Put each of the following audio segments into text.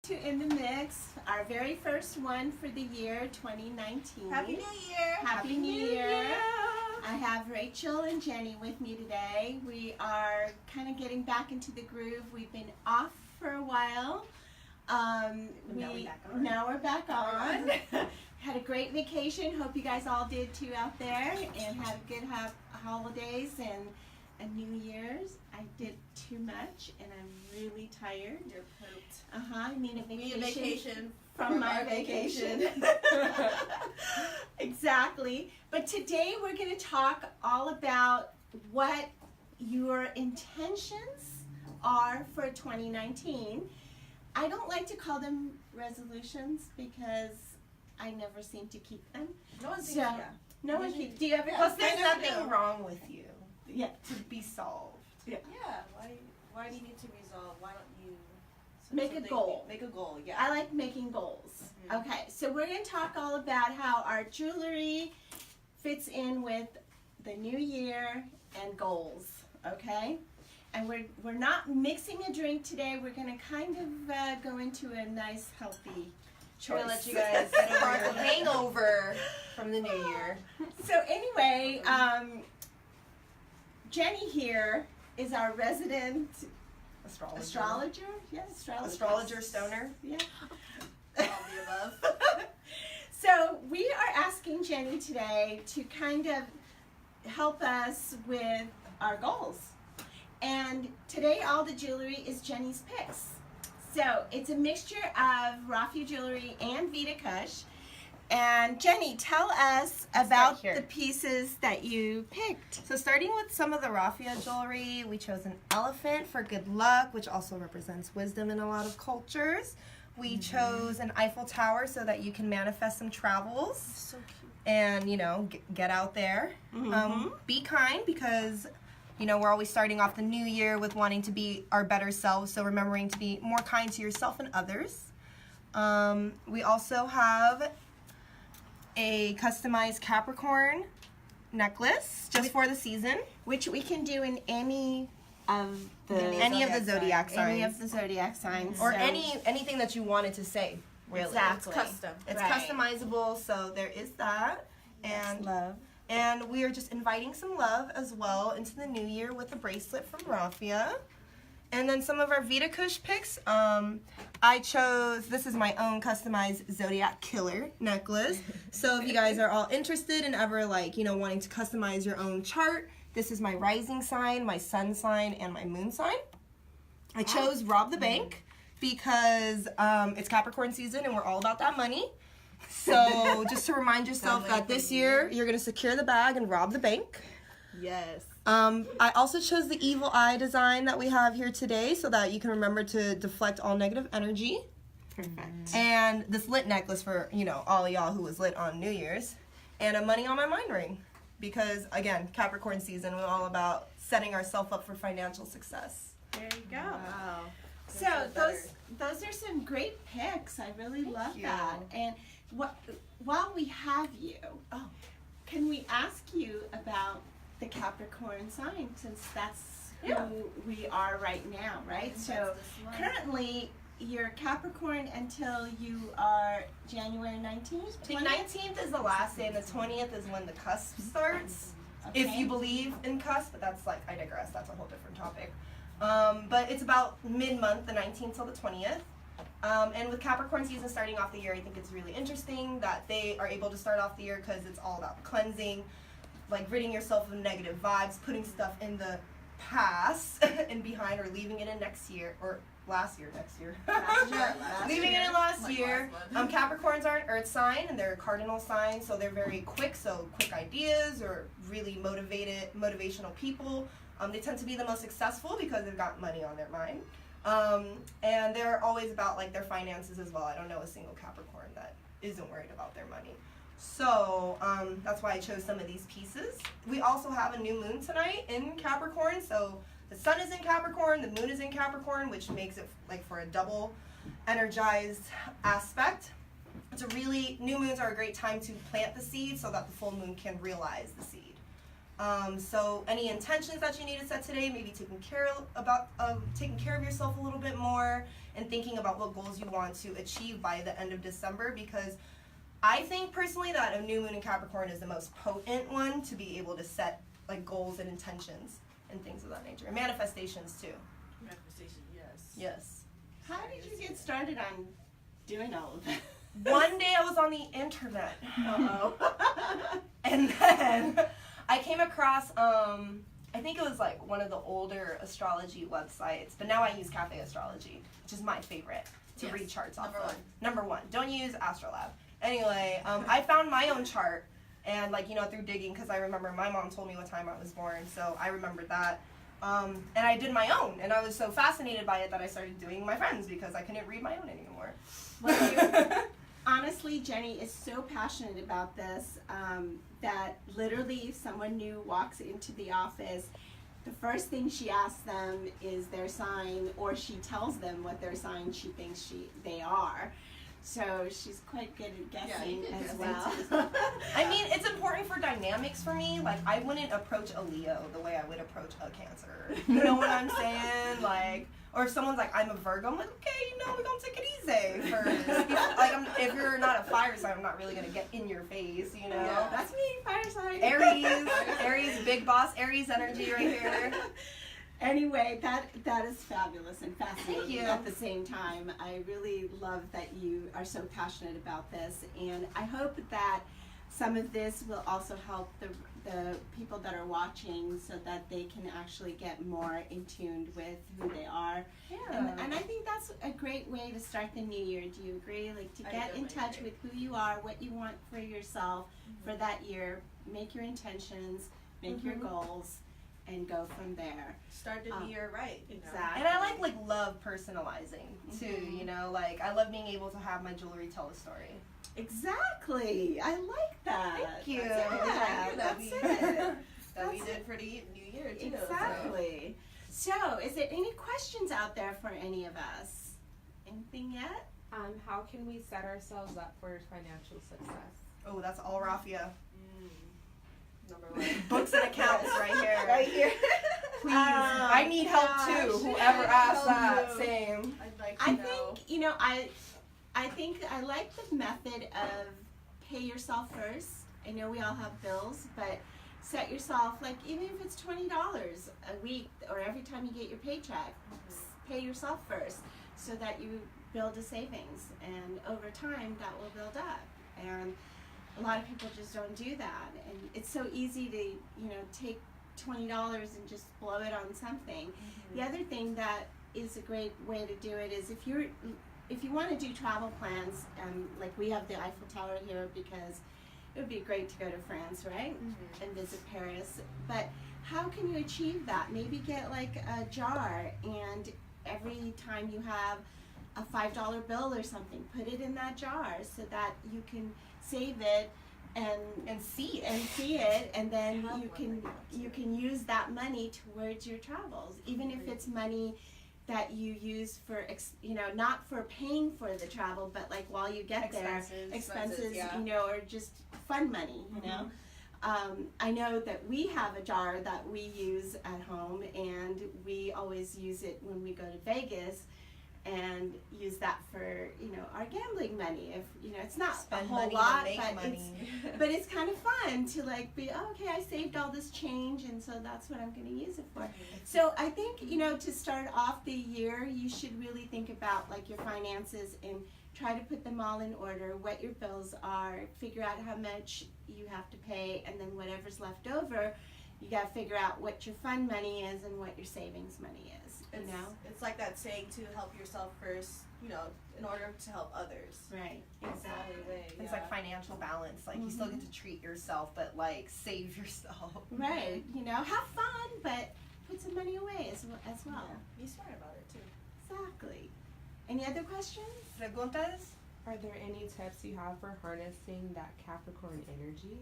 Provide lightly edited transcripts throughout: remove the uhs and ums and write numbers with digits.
to In the Mix, our very first one for the year 2019. Happy New Year! Happy New Year! I have Rachel and Jenny with me today. We are kind of getting back into the groove. We've been off for a while. Now we're back on. Had a great vacation. Hope you guys all did too out there, and had a good holidays and New Year's. I did too much, and I'm really tired. You're pooped. I need a vacation. We need a vacation from my vacation. Exactly. But today we're going to talk all about what your intentions are for 2019. I don't like to call them resolutions because I never seem to keep them. No one seems to. No one keeps. Do you ever? Plus, there's nothing wrong with you. Yeah. To be solved. Yeah. Why do you need to resolve? Why don't you make a goal? Make a goal. Yeah. I like making goals. Mm-hmm. Okay, so we're going to talk all about how our jewelry fits in with the new year and goals. Okay, and we're not mixing a drink today. We're going to kind of go into a nice, healthy choice. We're gonna let you guys get over the hangover from the new year. So anyway, Jenny here is our resident astrologer. Yes, astrologer stoner. Yeah. All the above. So we are asking Jenny today to kind of help us with our goals. And today all the jewelry is Jenny's picks. So it's a mixture of Rafia jewelry and Vita Kush. And Jenny, tell us about the pieces that you picked. So starting with some of the Rafia jewelry, we chose an elephant for good luck, which also represents wisdom in a lot of cultures. We chose an Eiffel Tower so that you can manifest some travels. So cute. And, get out there. Be kind because, we're always starting off the new year with wanting to be our better selves, so remembering to be more kind to yourself and others. We also have a customized Capricorn necklace just for the season, which we can do in any of the zodiac signs. Any of the zodiac signs. Or anything that you wanted to say, really. Exactly. It's custom. It's customizable, so there is that. And love. And we are just inviting some love as well into the new year with a bracelet from Rafia. And then some of our Vita Kush picks. I chose, this is my own customized Zodiac Killer necklace. So if you guys are all interested in ever wanting to customize your own chart, this is my rising sign, my sun sign, and my moon sign. I chose Rob the Bank because it's Capricorn season and we're all about that money. So just to remind yourself that this year you're going to secure the bag and rob the bank. Yes. I also chose the evil eye design that we have here today so that you can remember to deflect all negative energy. Perfect. And this lit necklace for, all of y'all who was lit on New Year's. And a money on my mind ring. Because, again, Capricorn season, we're all about setting ourselves up for financial success. There you go. Wow. So those are some great picks. I really love that. And while we have you, can we ask you about the Capricorn sign, since that's who we are right now, right? So currently you're Capricorn until you are January 19th? The 19th is the last day and the 20th is when the cusp starts. Okay. If you believe in cusp, but that's I digress, that's a whole different topic. But it's about mid-month, the 19th till the 20th. And with Capricorn season starting off the year, I think it's really interesting that they are able to start off the year because it's all about cleansing, ridding yourself of negative vibes, putting stuff in the past and behind, or leaving it in next year, or last year. Leaving it in last year. Capricorns are an earth sign and they're a cardinal sign, so they're very quick ideas, or really motivational people. They tend to be the most successful because they've got money on their mind. And they're always about their finances as well. I don't know a single Capricorn that isn't worried about their money. So that's why I chose some of these pieces. We also have a new moon tonight in Capricorn. So the sun is in Capricorn, the moon is in Capricorn, which makes it for a double energized aspect. New moons are a great time to plant the seed so that the full moon can realize the seed. So any intentions that you need to set today, maybe taking care of yourself a little bit more and thinking about what goals you want to achieve by the end of December, because I think personally that a new moon in Capricorn is the most potent one to be able to set like goals and intentions and things of that nature, and manifestations too. Manifestation, yes. Yes. How did you get started on doing all of that? One day I was on the internet. Uh-oh. And then I came across, I think it was like one of the older astrology websites, but now I use Cafe Astrology, which is my favorite to Yes. read charts off Number of. one. Number one. Don't use Astrolab. Anyway, I found my own chart, and like, through digging, because I remember my mom told me what time I was born, so I remembered that. And I did my own, and I was so fascinated by it that I started doing my friends because I couldn't read my own anymore. Honestly, Jenny is so passionate about this that literally if someone new walks into the office, the first thing she asks them is their sign, or she tells them what their sign she thinks they are. So she's quite good at guessing you did as guess. well. I mean, it's important for dynamics for me. Like, I wouldn't approach a Leo the way I would approach a Cancer. You know what I'm saying? Like, or if someone's like, I'm a Virgo, I'm like, okay, we're gonna take it easy first. Like, if you're not a fire sign, I'm not really gonna get in your face, Yeah. That's me, fire sign. Aries, big boss, Aries energy right here. Anyway, that is fabulous and fascinating Thank you. at the same time. I really love that you are so passionate about this, and I hope that some of this will also help the people that are watching so that they can actually get more in tune with who they are. Yeah. And I think that's a great way to start the new year. Do you agree? Like, to I get in definitely touch agree. with who you are, what you want for yourself for that year, make your intentions, make your goals, and go from there. Start the new year right. Exactly. And I like love personalizing too, Like, I love being able to have my jewelry tell a story. Exactly. I like that. Thank you. Yeah, That that's we- it. That we That's did for the new year too. Exactly. So, is there any questions out there for any of us? Anything yet? How can we set ourselves up for financial success? Oh, that's all Rafia. Number one. Books and accounts right here. Right here. Please. I need help too. gosh. Whoever asked Help that. too. Same. I'd like to I know. think, I think I like the method of pay yourself first. I know we all have bills, but set yourself, like, even if it's $20 a week or every time you get your paycheck, pay yourself first so that you build a savings, and over time that will build up. And a lot of people just don't do that, and it's so easy to take $20 and just blow it on something. The other thing that is a great way to do it is if you want to do travel plans, like we have the Eiffel Tower here because it would be great to go to France, right? And visit Paris. But how can you achieve that? Maybe get like a jar, and every time you have a $5 bill or something, put it in that jar so that you can save it and see it, and then Have you one can like that, you too. can use that money towards your travels, even if it's money that you use for not for paying for the travel, but like while you get there, expenses, yeah. or just fun money, I know that we have a jar that we use at home, and we always use it when we go to Vegas, and use that for our gambling money. If it's not Spend a whole money lot, to make but money. but it's kind of fun to be, okay, I saved all this change, and so that's what I'm going to use it for. So I think, to start off the year, you should really think about like your finances and try to put them all in order, what your bills are, figure out how much you have to pay, and then whatever's left over, you got to figure out what your fun money is and what your savings money is, It's like that saying to help yourself first, in order to help others. Right, That's the exactly. only way, It's yeah. like financial balance. Like, you still get to treat yourself, but like save yourself. Right, have fun, but put some money away as well. Yeah. Be smart about it too. Exactly. Any other questions? Preguntas? Are there any tips you have for harnessing that Capricorn energy?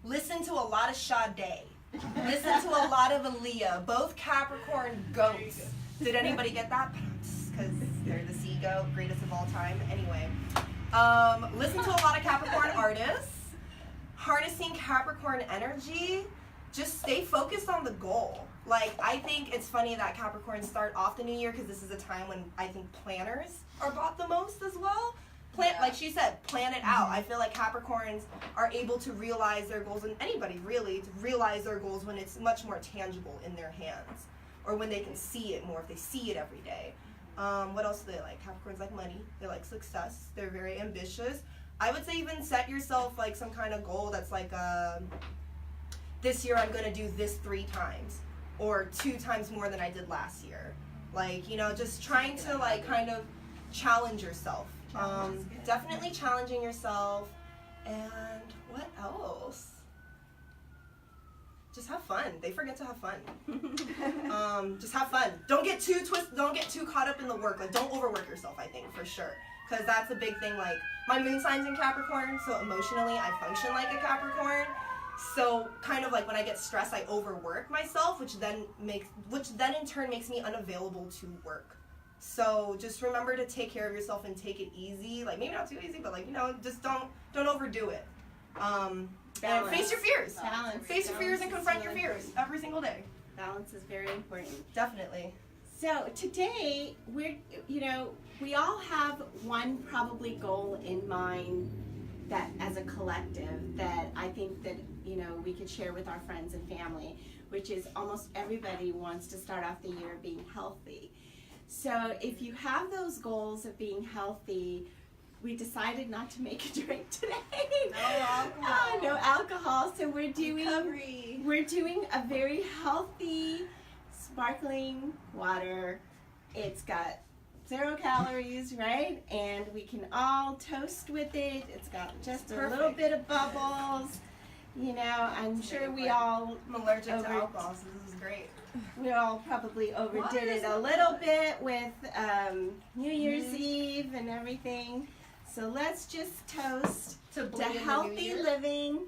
Listen to a lot of Sade. Listen to a lot of Aaliyah. Both Capricorn goats. Did anybody get that? Because they're the sea goat, greatest of all time. Anyway, listen to a lot of Capricorn artists. harnessing Capricorn energy, just stay focused on the goal. Like, I think it's funny that Capricorns start off the new year because this is a time when I think planners are bought the most as well. Like she said, plan it out. I feel like Capricorns are able to realize their goals, and anybody really, to realize their goals when it's much more tangible in their hands, or when they can see it more, if they see it every day. What else do they like? Capricorns like money. They like success. They're very ambitious. I would say even set yourself like some kind of goal that's like, this year I'm going to do this 3 times, or 2 times more than I did last year. Like, you know, just trying to like kind of challenge yourself. Definitely challenging yourself. And what else? Just have fun. They forget to have fun. Just have fun. Don't get too don't get too caught up in the work. Like, don't overwork yourself, I think, for sure. Because that's a big thing. Like, my moon sign's in Capricorn, so emotionally I function like a Capricorn. So kind of like when I get stressed, I overwork myself, which then in turn makes me unavailable to work. So just remember to take care of yourself and take it easy. Like, maybe not too easy, but like, you know, just don't overdo it. And face your fears. Balance. Face your fears and confront your fears every single day. Balance is very important. Definitely. So today, we all have one probably goal in mind that as a collective that I think that, we could share with our friends and family, which is almost everybody wants to start off the year being healthy. So if you have those goals of being healthy, we decided not to make a drink today. No alcohol. No alcohol. So we're doing Recovery. a very healthy, sparkling water. It's got 0 calories, right? And we can all toast with it. It's got just a little bit of bubbles. I'm sure we all I'm allergic to alcohol, so this is great. we all probably overdid it a little bit with New Year's Eve and everything. So let's just toast to healthy living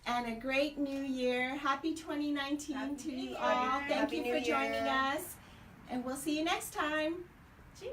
and a great new year. Happy 2019 to you all. Thank you for joining us. And we'll see you next time. Cheers.